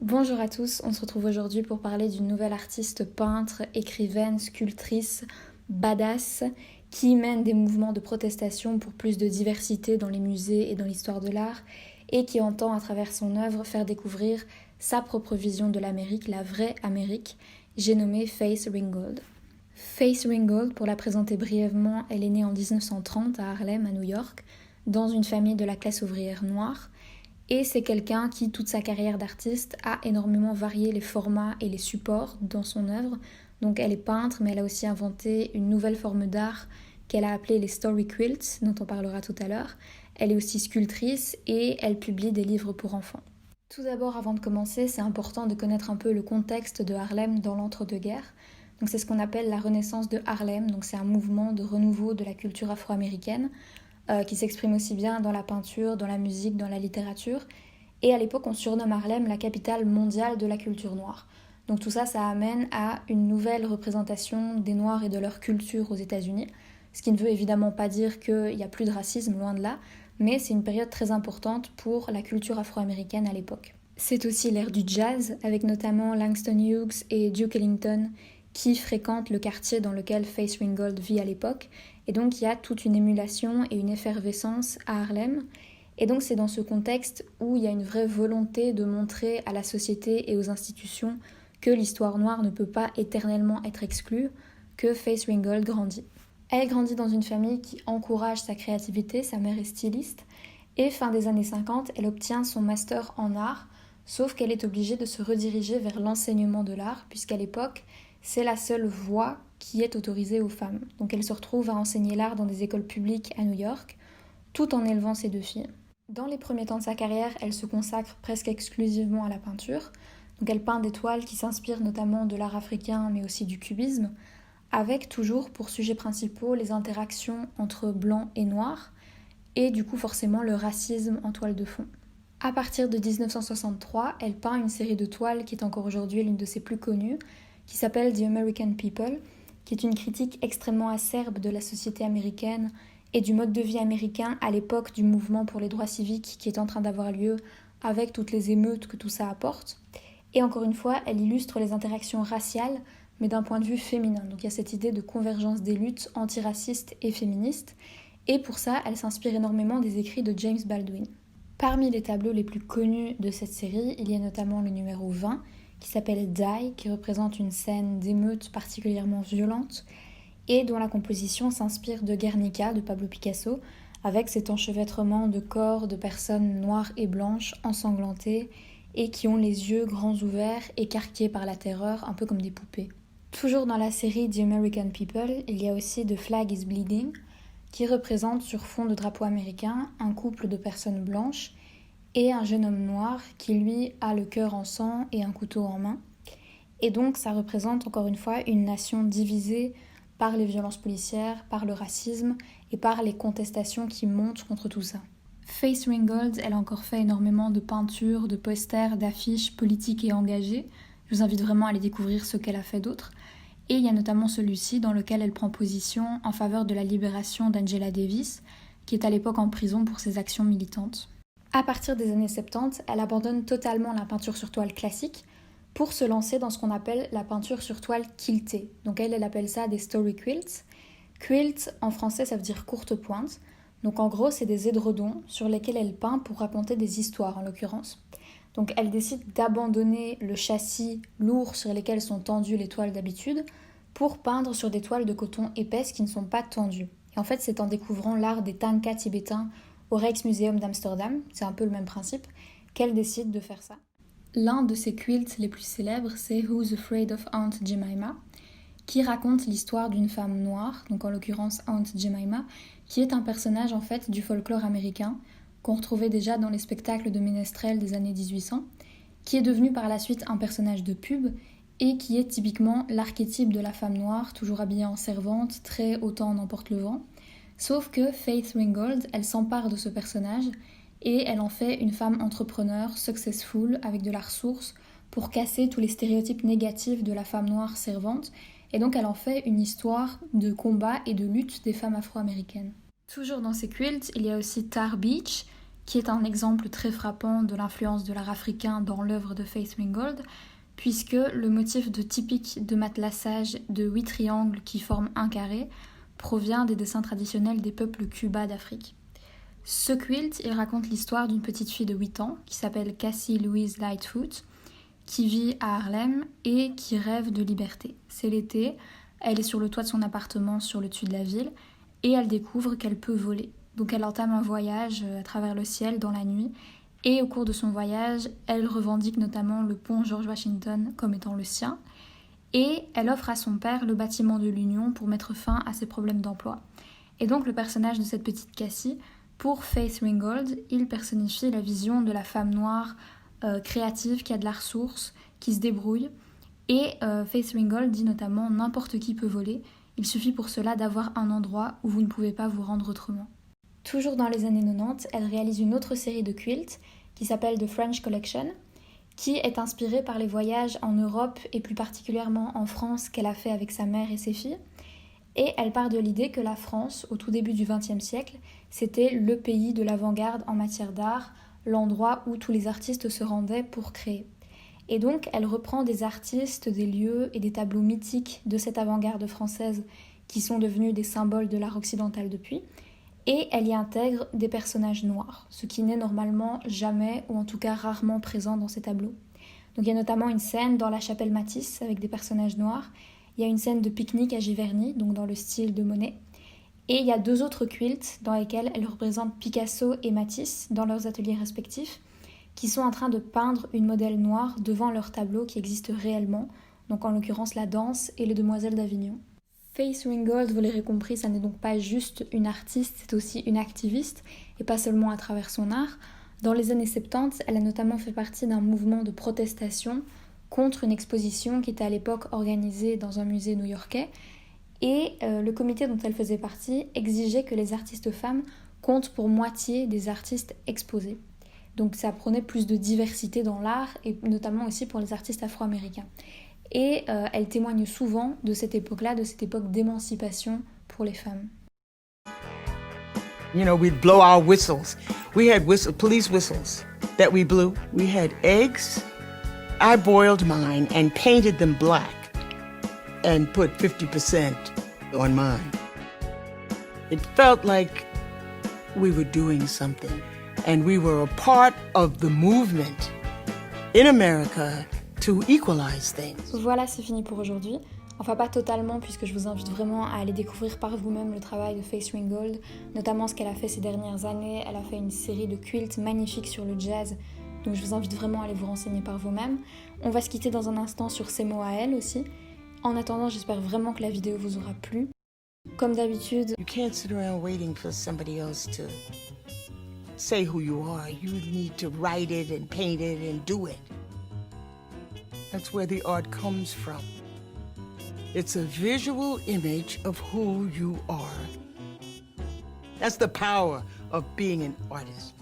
Bonjour à tous, on se retrouve aujourd'hui pour parler d'une nouvelle artiste peintre, écrivaine, sculptrice, badass, qui mène des mouvements de protestation pour plus de diversité dans les musées et dans l'histoire de l'art, et qui entend à travers son œuvre faire découvrir sa propre vision de l'Amérique, la vraie Amérique. J'ai nommé Faith Ringgold. Faith Ringgold, pour la présenter brièvement, elle est née en 1930 à Harlem, à New York, dans une famille de la classe ouvrière noire. Et c'est quelqu'un qui, toute sa carrière d'artiste, a énormément varié les formats et les supports dans son œuvre. Donc elle est peintre, mais elle a aussi inventé une nouvelle forme d'art qu'elle a appelée les story quilts, dont on parlera tout à l'heure. Elle est aussi sculptrice et elle publie des livres pour enfants. Tout d'abord, avant de commencer, c'est important de connaître un peu le contexte de Harlem dans l'entre-deux-guerres. Donc c'est ce qu'on appelle la Renaissance de Harlem, donc c'est un mouvement de renouveau de la culture afro-américaine, qui s'exprime aussi bien dans la peinture, dans la musique, dans la littérature. Et à l'époque, on surnomme Harlem la capitale mondiale de la culture noire. Donc tout ça, ça amène à une nouvelle représentation des Noirs et de leur culture aux États-Unis, ce qui ne veut évidemment pas dire qu'il n'y a plus de racisme, loin de là, mais c'est une période très importante pour la culture afro-américaine à l'époque. C'est aussi l'ère du jazz, avec notamment Langston Hughes et Duke Ellington, qui fréquentent le quartier dans lequel Faith Ringgold vit à l'époque. Et donc il y a toute une émulation et une effervescence à Harlem. Et donc c'est dans ce contexte où il y a une vraie volonté de montrer à la société et aux institutions que l'histoire noire ne peut pas éternellement être exclue, que Faith Ringgold grandit. Elle grandit dans une famille qui encourage sa créativité, sa mère est styliste, et fin des années 50, elle obtient son master en art, sauf qu'elle est obligée de se rediriger vers l'enseignement de l'art, puisqu'à l'époque, c'est la seule voie qui est autorisée aux femmes. Donc elle se retrouve à enseigner l'art dans des écoles publiques à New York, tout en élevant ses deux filles. Dans les premiers temps de sa carrière, elle se consacre presque exclusivement à la peinture. Donc elle peint des toiles qui s'inspirent notamment de l'art africain, mais aussi du cubisme, avec toujours pour sujets principaux les interactions entre blanc et noir, et du coup forcément le racisme en toile de fond. À partir de 1963, elle peint une série de toiles qui est encore aujourd'hui l'une de ses plus connues, qui s'appelle The American People, qui est une critique extrêmement acerbe de la société américaine et du mode de vie américain à l'époque du mouvement pour les droits civiques qui est en train d'avoir lieu avec toutes les émeutes que tout ça apporte. Et encore une fois, elle illustre les interactions raciales, mais d'un point de vue féminin. Donc il y a cette idée de convergence des luttes antiracistes et féministes, et pour ça, elle s'inspire énormément des écrits de James Baldwin. Parmi les tableaux les plus connus de cette série, il y a notamment le numéro 20, qui s'appelle Die, qui représente une scène d'émeute particulièrement violente et dont la composition s'inspire de Guernica de Pablo Picasso, avec cet enchevêtrement de corps de personnes noires et blanches ensanglantées et qui ont les yeux grands ouverts, écarquillés par la terreur, un peu comme des poupées. Toujours dans la série The American People, il y a aussi The Flag is Bleeding, qui représente sur fond de drapeau américain un couple de personnes blanches et un jeune homme noir qui, lui, a le cœur en sang et un couteau en main. Et donc, ça représente, encore une fois, une nation divisée par les violences policières, par le racisme et par les contestations qui montent contre tout ça. Faith Ringgold, elle a encore fait énormément de peintures, de posters, d'affiches politiques et engagées. Je vous invite vraiment à aller découvrir ce qu'elle a fait d'autre. Et il y a notamment celui-ci dans lequel elle prend position en faveur de la libération d'Angela Davis, qui est à l'époque en prison pour ses actions militantes. À partir des années 70, elle abandonne totalement la peinture sur toile classique pour se lancer dans ce qu'on appelle la peinture sur toile quiltée. Donc elle appelle ça des story quilts. Quilt, en français, ça veut dire courte pointe. Donc en gros, c'est des édredons sur lesquels elle peint pour raconter des histoires, en l'occurrence. Donc elle décide d'abandonner le châssis lourd sur lesquels sont tendues les toiles d'habitude pour peindre sur des toiles de coton épaisses qui ne sont pas tendues. Et en fait, c'est en découvrant l'art des tanka tibétains au Rijksmuseum d'Amsterdam, c'est un peu le même principe, qu'elle décide de faire ça. L'un de ses quilts les plus célèbres, c'est Who's Afraid of Aunt Jemima, qui raconte l'histoire d'une femme noire, donc en l'occurrence Aunt Jemima, qui est un personnage en fait du folklore américain, qu'on retrouvait déjà dans les spectacles de ménestrels des années 1800, qui est devenu par la suite un personnage de pub et qui est typiquement l'archétype de la femme noire, toujours habillée en servante, très autant en emporte le vent. Sauf que Faith Ringgold, elle s'empare de ce personnage et elle en fait une femme entrepreneur, successful, avec de la ressource, pour casser tous les stéréotypes négatifs de la femme noire servante. et donc elle en fait une histoire de combat et de lutte des femmes afro-américaines. Toujours dans ces quilts, il y a aussi Tar Beach, qui est un exemple très frappant de l'influence de l'art africain dans l'œuvre de Faith Ringgold, puisque le motif typique de matelassage de 8 triangles qui forment un carré provient des dessins traditionnels des peuples Cuba d'Afrique. Ce quilt, il raconte l'histoire d'une petite fille de 8 ans qui s'appelle Cassie Louise Lightfoot, qui vit à Harlem et qui rêve de liberté. C'est l'été, elle est sur le toit de son appartement sur le dessus de la ville et elle découvre qu'elle peut voler. Donc elle entame un voyage à travers le ciel dans la nuit et au cours de son voyage, elle revendique notamment le pont George Washington comme étant le sien et elle offre à son père le bâtiment de l'Union pour mettre fin à ses problèmes d'emploi. Et donc le personnage de cette petite Cassie, pour Faith Ringgold, il personnifie la vision de la femme noire créative qui a de la ressource, qui se débrouille. Et Faith Ringgold dit notamment « N'importe qui peut voler, il suffit pour cela d'avoir un endroit où vous ne pouvez pas vous rendre autrement ». Toujours dans les années 90, elle réalise une autre série de quilts qui s'appelle The French Collection, qui est inspirée par les voyages en Europe et plus particulièrement en France qu'elle a fait avec sa mère et ses filles. Et elle part de l'idée que la France, au tout début du XXe siècle, c'était le pays de l'avant-garde en matière d'art, l'endroit où tous les artistes se rendaient pour créer. Et donc, elle reprend des artistes, des lieux et des tableaux mythiques de cette avant-garde française qui sont devenus des symboles de l'art occidental depuis, et elle y intègre des personnages noirs, ce qui n'est normalement jamais, ou en tout cas rarement présent dans ces tableaux. Donc il y a notamment une scène dans la chapelle Matisse avec des personnages noirs, il y a une scène de pique-nique à Giverny, donc dans le style de Monet, et il y a 2 autres quilts dans lesquels elle représente Picasso et Matisse dans leurs ateliers respectifs, qui sont en train de peindre une modèle noire devant leur tableau qui existe réellement, donc en l'occurrence la danse et les Demoiselles d'Avignon. Faith Ringgold, vous l'aurez compris, ça n'est donc pas juste une artiste, c'est aussi une activiste, et pas seulement à travers son art. Dans les années 70, elle a notamment fait partie d'un mouvement de protestation contre une exposition qui était à l'époque organisée dans un musée new-yorkais, et le comité dont elle faisait partie exigeait que les artistes femmes comptent pour moitié des artistes exposés. Donc ça prenait plus de diversité dans l'art, et notamment aussi pour les artistes afro-américains. Et elle témoigne souvent de cette époque-là, de cette époque d'émancipation pour les femmes. You know, we'd blow our whistles. We had police whistles that we blew. We had eggs. I boiled mine and painted them black and put 50% on mine. It felt like we were doing something and we were a part of the movement in America to equalize things. Voilà, c'est fini pour aujourd'hui. Enfin, pas totalement, puisque je vous invite vraiment à aller découvrir par vous-même le travail de Faith Ringgold, notamment ce qu'elle a fait ces dernières années. Elle a fait une série de quilts magnifiques sur le jazz, donc je vous invite vraiment à aller vous renseigner par vous-même. On va se quitter dans un instant sur ses mots à elle aussi. En attendant, j'espère vraiment que la vidéo vous aura plu. Comme d'habitude, You can't sit around waiting for somebody else to say who you are. You need to write it and paint it and do it. That's where the art comes from. It's a visual image of who you are. That's the power of being an artist.